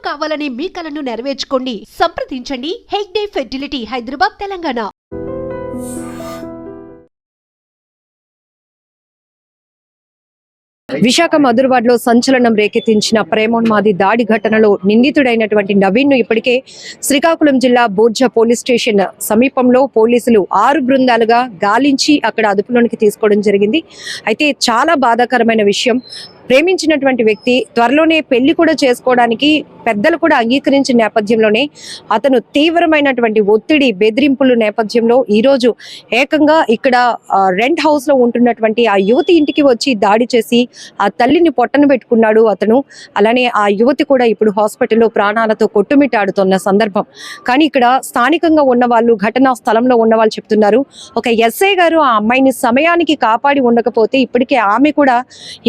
కావాలనే మీ కలను నెరవేర్చుకోండి. సంప్రదించండి హెగ్డే ఫెర్టిలిటీ, హైదరాబాద్, తెలంగాణ. విశాఖ మధురవాడలో సంచలనం రేకెత్తించిన ప్రేమోన్మాది దాడి ఘటనలో నిందితుడైనటువంటి నవీన్ ను ఇప్పటికే శ్రీకాకుళం జిల్లా బోర్జా పోలీస్ స్టేషన్ సమీపంలో పోలీసులు 6 బృందాలుగా గాలించి అక్కడ అదుపులోనికి తీసుకోవడం జరిగింది. అయితే చాలా బాధాకరమైన విషయం, ప్రేమించినటువంటి వ్యక్తి త్వరలోనే పెళ్లి కూడా చేసుకోవడానికి పెద్దలు కూడా అంగీకరించిన నేపథ్యంలోనే అతను తీవ్రమైనటువంటి ఒత్తిడి, బెదిరింపుల నేపథ్యంలో ఈరోజు ఏకంగా ఇక్కడ రెంట్ హౌస్ లో ఉంటున్నటువంటి ఆ యువతి ఇంటికి వచ్చి దాడి చేసి ఆ తల్లిని పొట్టన పెట్టుకున్నాడు అతను. అలానే ఆ యువతి కూడా ఇప్పుడు హాస్పిటల్లో ప్రాణాలతో కొట్టుమిట్టాడుతున్న సందర్భం. కానీ ఇక్కడ స్థానికంగా ఉన్న వాళ్ళు, ఘటనా స్థలంలో ఉన్న వాళ్ళు చెప్తున్నారు, ఒక ఎస్ఐ గారు ఆ అమ్మాయిని సమయానికి కాపాడి ఉండకపోతే ఇప్పటికే ఆమె కూడా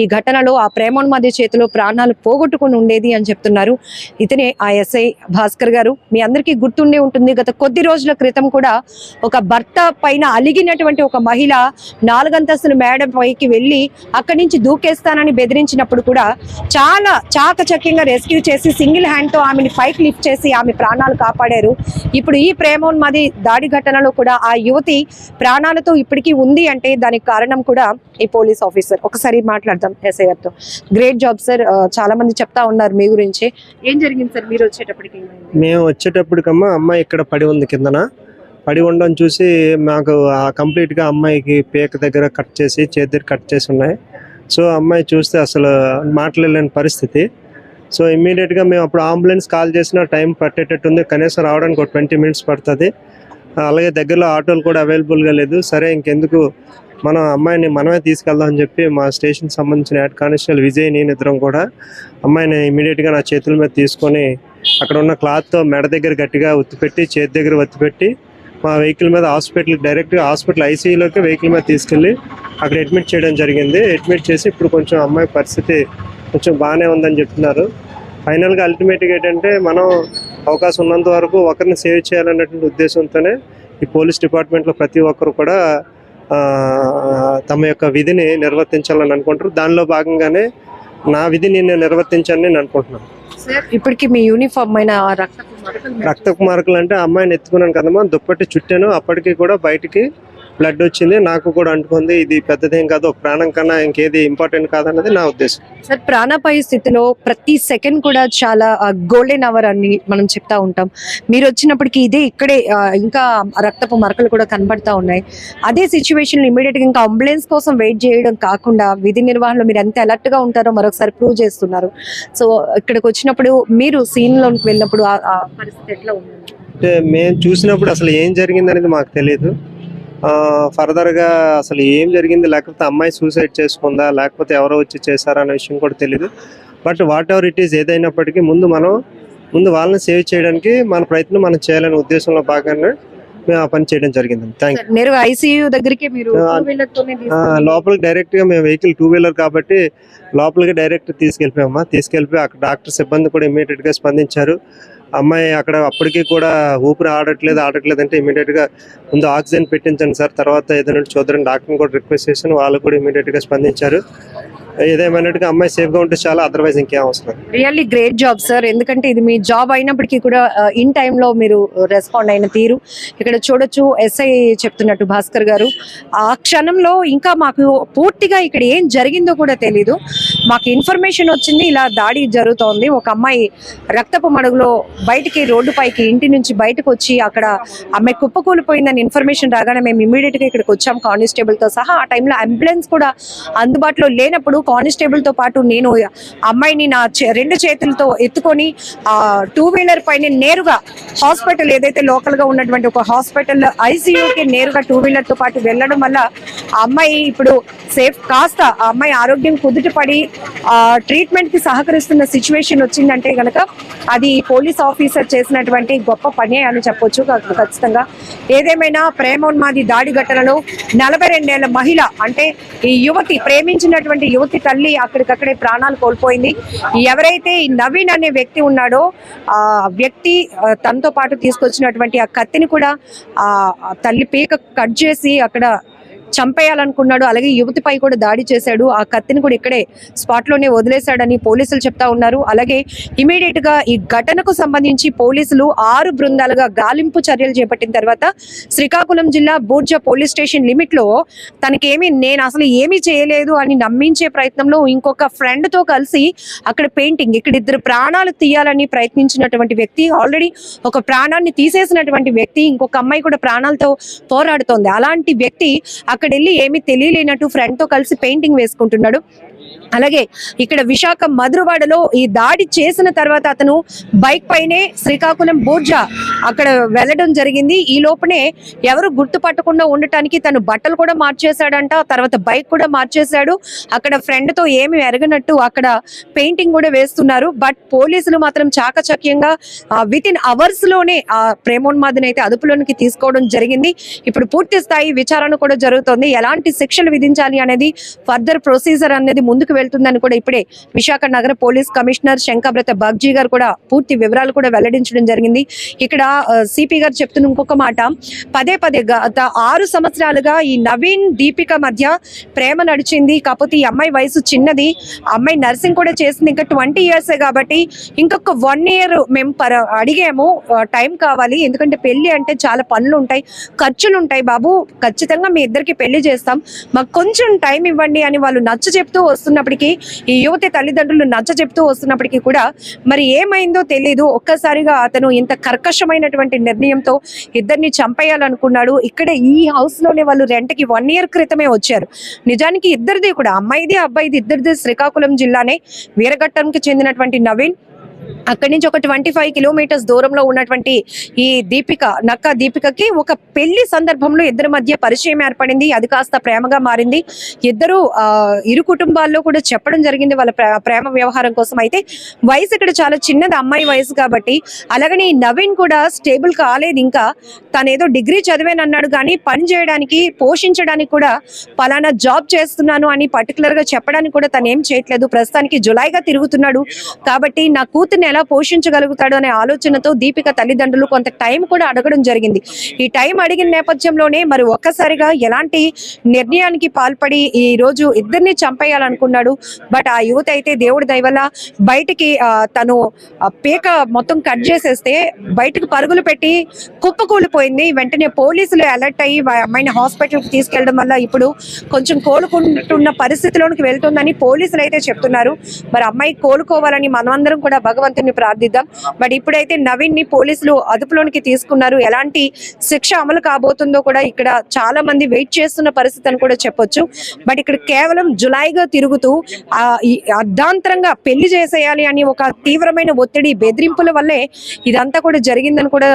ఈ ఘటనలో ఆ ప్రేమోన్మాది చేతిలో ప్రాణాలు పోగొట్టుకుని ఉండేది అని చెప్తున్నారు. ఇతనే ఆ ఎస్ఐ భాస్కర్ గారు. మీ అందరికీ గుర్తుండే ఉంటుంది, గత కొద్ది రోజుల క్రితం కూడా ఒక భర్త పైన అలిగినటువంటి ఒక మహిళ 4 అంతస్తుల మేడ పైకి వెళ్ళి అక్కడి నుంచి దూకేస్తానని బెదిరించినప్పుడు కూడా చాలా చాకచక్యంగా రెస్క్యూ చేసి సింగిల్ హ్యాండ్ తో ఆమెని పైకి లిఫ్ట్ చేసి ఆమె ప్రాణాలు కాపాడారు. ఇప్పుడు ఈ ప్రేమోన్మాది దాడి ఘటనలో కూడా ఆ యువతి ప్రాణాలతో ఇప్పటికీ ఉంది అంటే దానికి కారణం కూడా ఈ పోలీస్ ఆఫీసర్. ఒకసారి మాట్లాడదాం ఎస్ఐ గారితో. Great job sir. చాలా మంది చెప్తా ఉన్నారు మీ గురించి. ఏం జరిగింది సార్ మీరు వచ్చేటప్పటికి? మేము వచ్చేటప్పటికమ్మా అమ్మాయి ఇక్కడ పడి ఉంది, కిందన పడి ఉండడం చూసి మాకు కంప్లీట్గా అమ్మాయికి పేక దగ్గర కట్ చేసి, చేతి దగ్గర కట్ చేసి ఉన్నాయి. సో అమ్మాయి చూస్తే అసలు మాట్లాడలేని పరిస్థితి. సో ఇమ్మీడియట్గా మేము అప్పుడు అంబులెన్స్ కాల్ చేసిన టైం పట్టేటట్టు ఉంది, కనీసం రావడానికి ఒక 20 minutes పడుతుంది. అలాగే దగ్గరలో ఆటోలు కూడా అవైలబుల్గా లేదు. సరే ఇంకెందుకు మనం అమ్మాయిని మనమే తీసుకెళ్దాం అని చెప్పి మా స్టేషన్ సంబంధించిన హెడ్ కానిస్టేబుల్ విజయ్, నేను ఇద్దరం కూడా అమ్మాయిని ఇమీడియట్గా నా చేతుల మీద తీసుకొని అక్కడ ఉన్న క్లాత్తో మెడ దగ్గర గట్టిగా ఒత్తిపెట్టి, చేతి దగ్గర ఒత్తిపెట్టి మా వెహికల్ మీద డైరెక్ట్గా హాస్పిటల్ ఐసీయూలోకి వెహికల్ మీద తీసుకెళ్ళి అక్కడ అడ్మిట్ చేయడం జరిగింది. అడ్మిట్ చేసి ఇప్పుడు కొంచెం అమ్మాయి పరిస్థితి కొంచెం బాగానే ఉందని చెప్తున్నారు. ఫైనల్గా అల్టిమేట్గా ఏంటంటే మనం అవకాశం ఉన్నంత వరకు ఒకరిని సేవ్ చేయాలన్నటువంటి ఉద్దేశంతోనే ఈ పోలీస్ డిపార్ట్మెంట్లో ప్రతి ఒక్కరు కూడా తమ యొక్క విధిని నిర్వర్తించాలని అనుకుంటారు. దానిలో భాగంగానే నా విధిని నేను నిర్వర్తించాలని నేను అనుకుంటున్నాను. ఇప్పటికి మీ యూనిఫామ్ అయిన రక్తపు మార్కులు అంటే అమ్మాయిని ఎత్తుకున్నాను కదమ్మా, దుప్పటి చుట్టాను, అప్పటికి కూడా బయటికి బ్లడ్ వచ్చింది, నాకు కూడా అంటుకుంది. ఇది పెద్దదేం కాదు, ఒక ప్రాణం కన్నా ఇంకేది ఇంపార్టెంట్ కాదన్నది నా ఉద్దేశం. సార్, ప్రాణాపాయ స్థితిలో ప్రతి సెకండ్ కూడా చాలా గోల్డెన్ అవర్ అని మనం చెప్తా ఉంటాం. మీరు వచ్చినప్పటికీ ఇక్కడే ఇంకా రక్తపు మరకలు కూడా కనబడతా ఉన్నాయి. అదే సిచ్యువేషన్ ఇమీడియట్ గా ఇంకా అంబులెన్స్ కోసం వెయిట్ చేయడం కాకుండా విధి నిర్వహణలో మీరు ఎంత అలర్ట్ గా ఉంటారో మరొకసారి ప్రూవ్ చేస్తున్నారు. సో ఇక్కడికి వచ్చినప్పుడు మీరు సీన్ లోకి వెళ్ళినప్పుడు ఆ పరిస్థితి ఎట్లా ఉంది? అంటే మేము చూసినప్పుడు అసలు ఏం జరిగింది అనేది మాకు తెలియదు. ఫర్దర్గా అసలు ఏం జరిగింది, లేకపోతే అమ్మాయి సూసైడ్ చేసుకుందా, లేకపోతే ఎవరో వచ్చి చేశారా అనే విషయం కూడా తెలియదు. But what ever it is, ఏదైనప్పటికీ ముందు వాళ్ళని సేవ్ చేయడానికి మన ప్రయత్నం మనం చేయాలనే ఉద్దేశంలో భాగంగా మేము ఆ పని చేయడం జరిగింది. Thank you. నేరుగా ఐసీయూ దగ్గరికి మీరు లోపలికి డైరెక్ట్గా మేము వెహికల్ 2-wheeler కాబట్టి లోపలికి డైరెక్ట్ తీసుకెళ్ళిపోయి అక్కడ డాక్టర్ సిబ్బంది కూడా ఇమీడియట్గా స్పందించారు. అమ్మాయి అక్కడ అప్పటికీ కూడా ఊపిరి ఆడట్లేదు అంటే ఇమీడియట్గా ముందు ఆక్సిజన్ పెట్టించండి సార్, తర్వాత ఏదైనా చూద్దాం డాక్టర్ని కూడా రిక్వెస్ట్ చేశాను. వాళ్ళు కూడా ఇమీడియట్గా స్పందించారు. ఏదేమైనట్టుగా అమ్మాయి సేఫ్గా ఉంటే చాలా, అదర్వైజ్ ఇంకేం అవసరం. Really great job sir. ఎందుకంటే ఇది మీ జాబ్ అయినప్పటికీ కూడా ఇన్ టైంలో మీరు రెస్పాండ్ అయిన తీరు ఇక్కడ చూడొచ్చు. ఎస్ఐ చెప్తున్నట్టు భాస్కర్ గారు, ఆ క్షణంలో ఇంకా మాకు పూర్తిగా ఇక్కడ ఏం జరిగిందో కూడా తెలీదు. మాకు ఇన్ఫర్మేషన్ వచ్చింది ఇలా దాడి జరుగుతోంది, ఒక అమ్మాయి రక్తపు మడుగులో బయటికి రోడ్డు పైకి ఇంటి నుంచి బయటకు వచ్చి అక్కడ అమ్మాయి కుప్పకూలిపోయిందని ఇన్ఫర్మేషన్ రాగానే మేము ఇమీడియట్ గా ఇక్కడికి వచ్చాం కానిస్టేబుల్ తో సహా. ఆ టైంలో అంబులెన్స్ కూడా అందుబాటులో లేనప్పుడు కానిస్టేబుల్ తో పాటు నేను అమ్మాయిని నా 2 చేతులతో ఎత్తుకొని 2-wheeler పైన నేరుగా హాస్పిటల్, ఏదైతే లోకల్ గా ఉన్నటువంటి ఒక హాస్పిటల్ ఐసీయూకి నేరుగా 2-wheeler తో పాటు వెళ్ళడం వల్ల ఆ అమ్మాయి ఇప్పుడు సేఫ్, కాస్త ఆ అమ్మాయి ఆరోగ్యం కుదుటపడి ట్రీట్మెంట్ కి సహకరిస్తున్న సిచ్యువేషన్ వచ్చిందంటే గనక అది పోలీస్ ఆఫీసర్ చేసినటువంటి గొప్ప పని అని చెప్పొచ్చు ఖచ్చితంగా. ఏదేమైనా ప్రేమోన్మాది దాడి ఘటనలో 42 ఏళ్ల మహిళ, అంటే ఈ యువతి, ప్రేమించినటువంటి యువతి తల్లి అక్కడికక్కడే ప్రాణాలు కోల్పోయింది. ఎవరైతే ఈ నవీన్ అనే వ్యక్తి ఉన్నాడో ఆ వ్యక్తి తనతో పాటు తీసుకొచ్చినటువంటి ఆ కత్తిని కూడా ఆ తల్లి పీక కట్ చేసి అక్కడ చంపేయాలనుకున్నాడు. అలాగే యువతిపై కూడా దాడి చేశాడు. ఆ కత్తిని కూడా ఇక్కడే స్పాట్ లోనే వదిలేశాడని పోలీసులు చెప్తా ఉన్నారు. అలాగే ఇమీడియట్ గా ఈ ఘటనకు సంబంధించి పోలీసులు 6 బృందాలుగా గాలింపు చర్యలు చేపట్టిన తర్వాత శ్రీకాకుళం జిల్లా బూర్జా పోలీస్ స్టేషన్ లిమిట్ లో నేను అసలు ఏమీ చేయలేదు అని నమ్మించే ప్రయత్నంలో ఇంకొక ఫ్రెండ్ తో కలిసి అక్కడ పెయింటింగ్, ఇక్కడ 2 ప్రాణాలు తీయాలని ప్రయత్నించినటువంటి వ్యక్తి, ఆల్రెడీ ఒక ప్రాణాన్ని తీసేసినటువంటి వ్యక్తి, ఇంకొక అమ్మాయి కూడా ప్రాణాలతో పోరాడుతోంది. అలాంటి వ్యక్తి అక్కడ వెళ్ళి ఏమీ తెలియలేనట్టు ఫ్రెండ్ తో కలిసి పెయింటింగ్ వేసుకుంటున్నాడు. అలాగే ఇక్కడ విశాఖ మధురవాడలో ఈ దాడి చేసిన తర్వాత అతను బైక్ పైనే శ్రీకాకుళం బూర్జా అక్కడ వెళ్ళడం జరిగింది. ఈ లోపనే ఎవరు గుర్తుపట్టకుండా ఉండటానికి తను బట్టలు కూడా మార్చేశాడంట, తర్వాత బైక్ కూడా మార్చేశాడు. అక్కడ ఫ్రెండ్ తో ఏమి ఎరగనట్టు అక్కడ పెయింటింగ్ కూడా వేస్తున్నారు. బట్ పోలీసులు మాత్రం చాకచక్యంగా విత్ ఇన్ అవర్స్ లోనే ఆ ప్రేమోన్మాదిని అయితే అదుపులోనికి తీసుకోవడం జరిగింది. ఇప్పుడు పూర్తి స్థాయి విచారణ కూడా జరుగుతోంది. ఎలాంటి శిక్షలు విధించాలి అనేది ఫర్దర్ ప్రొసీజర్ అనేది ముందుకు వెళ్తుందని కూడా ఇప్పుడే విశాఖ నగర పోలీస్ కమిషనర్ శంకబ్రత బాగ్జీ గారు కూడా పూర్తి వివరాలు కూడా వెల్లడించడం జరిగింది. ఇక్కడ సిపి గారు చెప్తున్న ఇంకొక మాట, పదే గత 6 సంవత్సరాలుగా ఈ నవీన్ దీపిక మధ్య ప్రేమ నడిచింది. కాకపోతే ఈ అమ్మాయి వయసు చిన్నది, అమ్మాయి నర్సింగ్ కూడా చేసింది, ఇంకా 20 years కాబట్టి ఇంకొక 1 year మేము అడిగాము, టైం కావాలి, ఎందుకంటే పెళ్లి అంటే చాలా పనులు ఉంటాయి, ఖర్చులు ఉంటాయి బాబు, ఖచ్చితంగా మీ ఇద్దరికి పెళ్లి చేస్తాం, మాకు కొంచెం టైం ఇవ్వండి అని వాళ్ళు నచ్చ చెప్తూ వస్తున్నప్పటికీ, ఈ యువతి తల్లిదండ్రులు నచ్చ చెప్తూ వస్తున్నప్పటికీ కూడా మరి ఏమైందో తెలియదు. ఒక్కసారిగా అతను ఇంత కర్కశమైనటువంటి నిర్ణయంతో ఇద్దరిని చంపేయాలనుకున్నాడు. ఇక్కడ ఈ హౌస్ లోనే వాళ్ళు రెంట్ కి 1 year క్రితమే వచ్చారు. నిజానికి ఇద్దరిది కూడా, అమ్మాయిది అబ్బాయిది ఇద్దరిది శ్రీకాకుళం జిల్లానే, వీరఘట్టంకి చెందినటువంటి నవీన్, అక్కడి నుంచి ఒక 25 kilometers దూరంలో ఉన్నటువంటి ఈ నక్క దీపికకి ఒక పెళ్లి సందర్భంలో ఇద్దరి మధ్య పరిచయం ఏర్పడింది. అది కాస్త ప్రేమగా మారింది. ఇద్దరు ఇరు కుటుంబాల్లో కూడా చెప్పడం జరిగింది వాళ్ళ ప్రేమ వ్యవహారం కోసం. అయితే వయసు ఇక్కడ చాలా చిన్నది, అమ్మాయి వయసు కాబట్టి. అలాగని నవీన్ కూడా స్టేబుల్ కాలేదు, ఇంకా తనేదో డిగ్రీ చదివానన్నాడు కానీ పని చేయడానికి పోషించడానికి కూడా పలానా జాబ్ చేస్తున్నాను అని పర్టికులర్ గా చెప్పడానికి కూడా తను ఏం చేయట్లేదు. ప్రస్తుతానికి జులైగా తిరుగుతున్నాడు కాబట్టి నా కూతుర్ని ఎలా పోషించగలుగుతాడు అనే ఆలోచనతో దీపిక తల్లిదండ్రులు కొంత టైం కూడా అడగడం జరిగింది. ఈ టైం అడిగిన నేపథ్యంలోనే మరి ఒక్కసారిగా ఎలాంటి నిర్ణయానికి పాల్పడి ఈ రోజు ఇద్దరిని చంపేయాలనుకున్నాడు. బట్ ఆ యువత అయితే దేవుడి దయ వల్ల బయటికి తను పీక మొత్తం కట్ చేసేస్తే బయటకు పరుగులు పెట్టి కుప్పకూలిపోయింది. వెంటనే పోలీసులు అలర్ట్ అయ్యి అమ్మాయిని హాస్పిటల్కి తీసుకెళ్లడం వల్ల ఇప్పుడు కొంచెం కోలుకుంటున్న పరిస్థితిలోనికి వెళ్తుందని పోలీసులు అయితే చెప్తున్నారు. మరి అమ్మాయి కోలుకోవాలని మనమందరం కూడా భగవంతుని ప్రార్థిద్దాం. బట్ ఇప్పుడైతే నవీన్ ని పోలీసులు అదుపులోనికి తీసుకున్నారు. ఎలాంటి శిక్ష అమలు కాబోతుందో కూడా ఇక్కడ చాలా మంది వెయిట్ చేస్తున్న పరిస్థితి అని కూడా చెప్పొచ్చు. బట్ ఇక్కడ కేవలం జులైగా తిరుగుతూ అర్ధాంతరంగా పెళ్లి చేసేయాలి అని ఒక తీవ్రమైన ఒత్తిడి, బెదిరింపుల వల్లే ఇదంతా కూడా జరిగిందని కూడా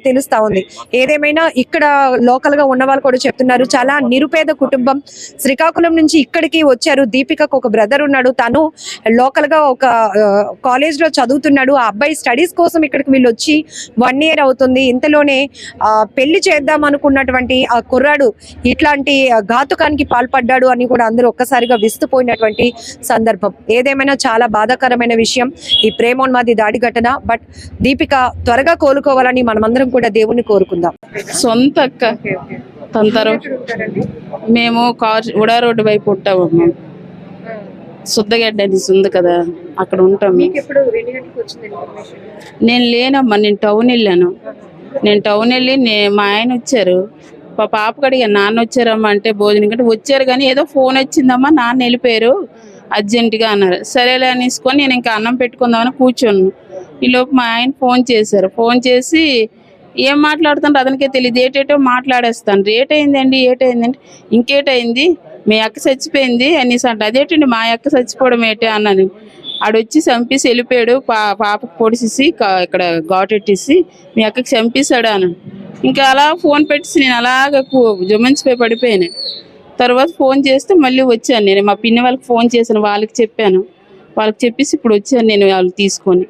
తెలుస్తా ఉంది. ఏదేమైనా ఇక్కడ లోకల్ గా ఉన్న వాళ్ళు కూడా చెప్తున్నారు, చాలా నిరుపేద కుటుంబం, శ్రీకాకుళం నుంచి ఇక్కడికి వచ్చారు. దీపికకు ఒక బ్రదర్ ఉన్నాడు, తను లోకల్ గా ఒక కాలేజ్ లో చదువుతున్నాడు. ఆ అబ్బాయి స్టడీస్ కోసం ఇక్కడికి వీళ్ళు వచ్చి 1 year అవుతుంది. ఇంతలోనే పెళ్లి చేద్దాం అనుకున్నటువంటి ఆ కుర్రాడు ఇట్లాంటి ఘాతుకానికి పాల్పడ్డాడు అని కూడా అందరూ ఒక్కసారిగా విస్తుపోయినటువంటి సందర్భం. ఏదేమైనా చాలా బాధాకరమైన విషయం ఈ ప్రేమోన్మాది దాడి ఘటన. బట్ దీపిక త్వరగా కోలుకోవాలని మనమందరం కూడా దేవుణ్ణి కోరుకుందాం. సొంత అక్క తన తర్వాత మేము ఉడా రోడ్డు వైపు ఉంటాము. మేము శుద్ధగడ్డ అనేసి ఉంది కదా, అక్కడ ఉంటాం. నేను లేనమ్మా, నేను టౌన్ వెళ్ళాను. మా ఆయన వచ్చారు, మా పాపకు అడిగా నాన్న వచ్చారమ్మా అంటే భోజనం కంటే వచ్చారు కానీ ఏదో ఫోన్ వచ్చిందమ్మా, నాన్న వెళ్ళిపోయారు అర్జెంటుగా అన్నారు. సరేలే అనేసుకొని నేను ఇంకా అన్నం పెట్టుకుందామని కూర్చోను. ఈలోపు మా ఆయన ఫోన్ చేశారు. ఫోన్ చేసి ఏం మాట్లాడుతుంటే అతనికే తెలియదు, ఏటేటో మాట్లాడేస్తాను. ఏటైందండి ఇంకేటైంది, మీ అక్క చచ్చిపోయింది అనేసి అంట. అదేంటండి మా అక్క చచ్చిపోవడం ఏంటి అన్నాను. ఆడొచ్చి చంపేసి వెళ్ళిపోయాడు, పాపకు పొడిసేసి ఇక్కడ ఘాటెట్టేసి మీ అక్కకి చంపేశాడు అన్నాను. ఇంకా అలా ఫోన్ పెట్టేసి నేను అలాగ జుమంచిపోయి పడిపోయాను. తర్వాత ఫోన్ చేస్తే మళ్ళీ వచ్చాను. నేను మా పిన్ని వాళ్ళకి ఫోన్ చేశాను, వాళ్ళకి చెప్పాను. వాళ్ళకి చెప్పేసి ఇప్పుడు వచ్చాను నేను వాళ్ళు తీసుకొని.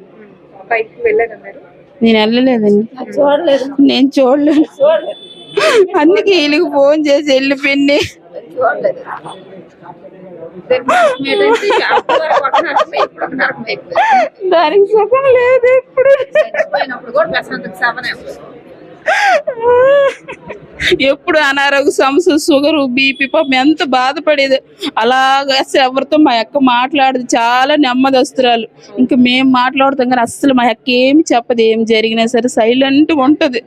నేను వెళ్ళలేదండి, నేను చూడలేదు. అందుకే వీళ్ళకి ఫోన్ చేసి వెళ్ళిపోయింది. దానికి సుఖం లేదు. ఇప్పుడు ఎప్పుడు అనారోగ్య సమస్య, షుగర్, బీపీ, పాపం ఎంత బాధపడేది. అలాగా ఎవరితో మా అక్క మాట్లాడదు, చాలా నెమ్మదస్తురాలు. ఇంకా మేము మాట్లాడుతాం కానీ అస్సలు మా అక్క ఏమి చెప్పదు. ఏం జరిగినా సరే సైలెంట్గా ఉంటుంది.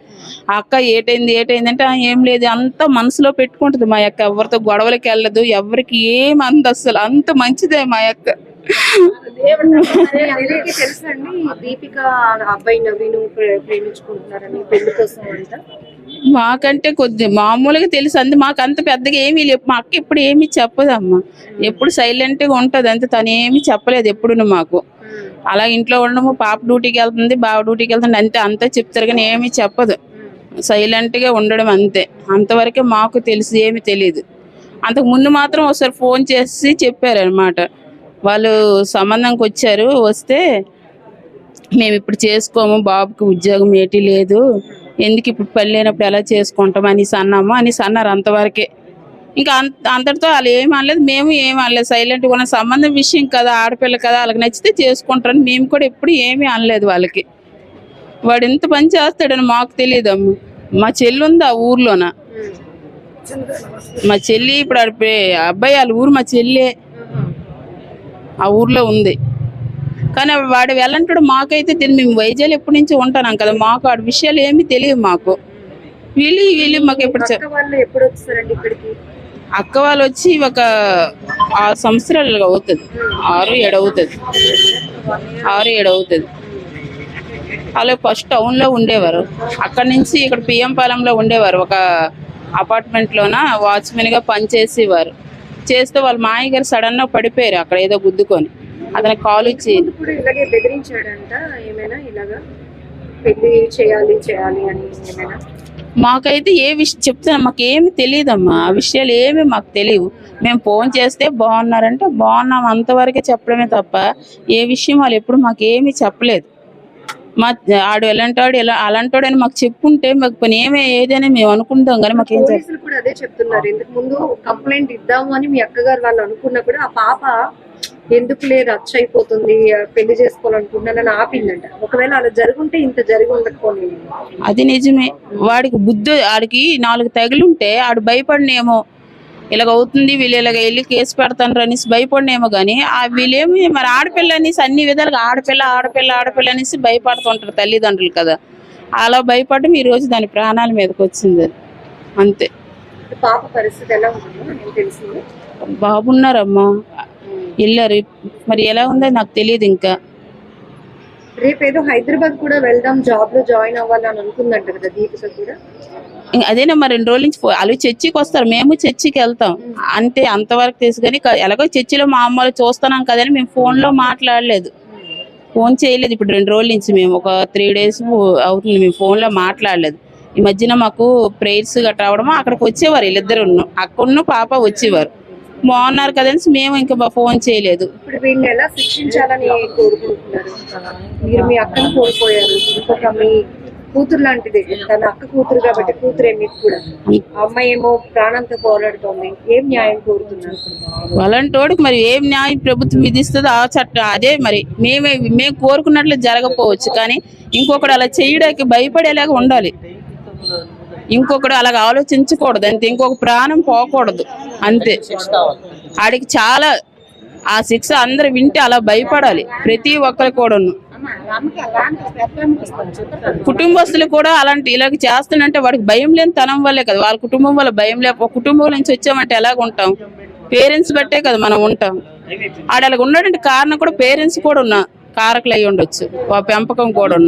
అక్క ఏటైంది అంటే ఏం లేదు, అంతా మనసులో పెట్టుకుంటుంది మా అక్క. ఎవరితో గొడవలకి వెళ్ళదు, ఎవరికి ఏం అంద, అస్సలు అంత మంచిదే మా అక్క. తెలుసండి దీపిక అబ్బాయి నవీను ప్రేమించుకుంటున్నారని పెళ్లి కోసం అంతా. మాకంటే కొద్ది మామూలుగా తెలుసు అంది, మాకు అంత పెద్దగా ఏమీ లేవు. మా అక్క ఎప్పుడు ఏమీ చెప్పదమ్మా, ఎప్పుడు సైలెంట్ గా ఉంటది అంతే. తను ఏమీ చెప్పలేదు ఎప్పుడు మాకు. అలా ఇంట్లో ఉండము, పాప డ్యూటీకి వెళ్తుంది, బావ డ్యూటీకి వెళ్తుంది అంతే. అంతా చెప్తారు కానీ ఏమీ చెప్పదు, సైలెంట్ గా ఉండడం అంతే. అంతవరకే మాకు తెలుసు, ఏమి తెలియదు. అంతకు ముందు మాత్రం ఒకసారి ఫోన్ చేసి చెప్పారు అనమాట. వాళ్ళు సంబంధంకి వచ్చారు, వస్తే మేము ఇప్పుడు చేసుకోము, బాబుకి ఉద్యోగం ఏటీ లేదు, ఎందుకు ఇప్పుడు పని లేనప్పుడు ఎలా చేసుకుంటాం అనేసి అన్నారు. అంతవరకే. ఇంకా అంతటితో వాళ్ళు ఏమి అనలేదు, మేము ఏమి అనలేదు. సైలెంట్గా ఉన్న సంబంధం విషయం కదా, ఆడపిల్ల కదా, వాళ్ళకి నచ్చితే చేసుకుంటారని మేము కూడా ఎప్పుడు ఏమీ అనలేదు వాళ్ళకి. వాడు ఎంత పని చేస్తాడని మాకు తెలియదు అమ్మ. మా చెల్లి ఉంది ఆ ఊర్లోన, మా చెల్లి ఇప్పుడు అబ్బాయి వాళ్ళ ఊరు మా చెల్లి ఆ ఊర్లో ఉంది. కానీ వాడు వెళ్ళంటాడు, మాకైతే తెలియదు. మేము వైజాగ్ ఎప్పటి నుంచి ఉంటున్నాం కదా, మాకు వాడి విషయాలు ఏమీ తెలియదు మాకు. వీళ్ళు మాకు ఎప్పుడు అక్క వాళ్ళు వచ్చి ఒక 6 సంవత్సరాలు అవుతుంది, 6-7 అవుతుంది. అలా ఫస్ట్ టౌన్లో ఉండేవారు, అక్కడి నుంచి ఇక్కడ పిఎం పాలెంలో ఉండేవారు. ఒక అపార్ట్మెంట్లోన వాచ్మెన్గా పనిచేసేవారు. చేస్తే వాళ్ళ మాయ గారు సడన్ గా పడిపోయారు అక్కడ ఏదో గుద్దుకొని. అతనికి కాల్ ఇచ్చి మాకైతే ఏ విషయం చెప్తున్నా మాకు ఏమి తెలియదమ్మా, ఆ విషయాలు ఏమి మాకు తెలియవు. మేము ఫోన్ చేస్తే బాగున్నారంటే బాగున్నాం అంతవరకే చెప్పడమే తప్ప ఏ విషయం వాళ్ళు ఎప్పుడు మాకు ఏమీ చెప్పలేదు. మా ఆడు ఎలాంటాడు అలాంటాడని మాకు చెప్పుంటే మాకు పని ఏదైనా మేము అనుకుంటాం కానీ మాకేం పోలీసులు కూడా అదే చెప్తున్నారు. ఇంతకు ముందు కంప్లైంట్ ఇద్దాము అని మీ అక్కగారు వాళ్ళు అనుకున్నా కూడా ఆ పాప ఎందుకులే రచ్చ అయిపోతుంది, పెళ్లి చేసుకోవాలనుకుంటున్నానని ఆపిందంట. ఒకవేళ అలా జరుగుంటే ఇంత జరిగి ఉండకపోయి. అది నిజమే. వాడికి ఆడికి 4 తగిలుంటే ఆడు భయపడినేమో, ఇలాగ అవుతుంది వీళ్ళు ఇలాగ వెళ్ళి కేసు పెడతాను అనేసి భయపడినేమో. కానీ వీళ్ళేమి మరి ఆడపిల్ల అనేసి అన్ని విధాలుగా ఆడపిల్ల అనేసి భయపడుతుంటారు తల్లిదండ్రులు కదా. అలా భయపడడం ఈ రోజు దాని ప్రాణాల మీదకి వచ్చింది అంతే. పాప పరిస్థితి ఎలా ఉంటుందో తెలిసింది. బాబున్నారమ్మా, వెళ్ళారు. మరి ఎలా ఉందో నాకు తెలియదు. ఇంకా రేపేదో హైదరాబాద్ కూడా వెళ్దాం, జాబ్ లో జాయిన్ అవ్వాలని అనుకుందంట కదా దీపిక కూడా. అదేనా మరి 2 రోజుల నుంచి వాళ్ళు చర్చికి వస్తారు, మేము చర్చికి వెళ్తాం అంతే. అంతవరకు తెలుసు కానీ ఎలాగో చర్చిలో మా అమ్మలు చూస్తున్నాం కదని మేము ఫోన్ లో మాట్లాడలేదు, ఫోన్ చేయలేదు. ఇప్పుడు 2 రోజుల నుంచి మేము ఒక 3 days అవుతుంది మేము ఫోన్ లో మాట్లాడలేదు. ఈ మధ్యన మాకు ప్రేయర్స్ గట్రా రావడము అక్కడికి వచ్చేవారు, వీళ్ళిద్దరు అక్కడున్న పాప వచ్చేవారు. బాగున్నారు కదని మేము ఇంకా ఫోన్ చేయలేదు. ఇప్పుడు వీళ్ళని ఎలా శిక్షించాలని కోరుకుంటున్నారు? మీరు మీ అక్కను కోల్పోయారు, ఇంకొక మీ కూతురు లాంటిది, తన అక్క కూతురు కాబట్టి కూతురే మీకు కూడా. అమ్మాయి ఏమో ప్రాణంతో పోరాడుతోంది, ఏం న్యాయం కోరుతున్నారు? అలాంటోడికి మరి ఏం న్యాయం ప్రభుత్వం విధిస్తుందో ఆ చట్టం అదే. మరి మేము కోరుకున్నట్లు జరగకపోవచ్చు కానీ ఇంకొకడు అలా చేయడానికి భయపడేలాగా ఉండాలి. ఇంకొకడు అలాగ ఆలోచించకూడదు అంతే, ఇంకొక ప్రాణం పోకూడదు అంతే. ఆడికి చాలా ఆ శిక్ష అందరు వింటే అలా భయపడాలి ప్రతి ఒక్కరు కూడా. కుటుంబస్తులు కూడా అలాంటి ఇలాగ చేస్తానంటే వాడికి భయం లేని తనం వల్లే కదా, వాళ్ళ కుటుంబం వల్ల భయం లేక ఒక కుటుంబం నుంచి వచ్చామంటే ఎలాగ ఉంటాం? పేరెంట్స్ బట్టే కదా మనం ఉంటాం. ఆడ అలాగ ఉన్నటువంటి కారణం కూడా పేరెంట్స్ కూడా కారకులు అయి ఉండొచ్చు, ఆ పెంపకం కూడా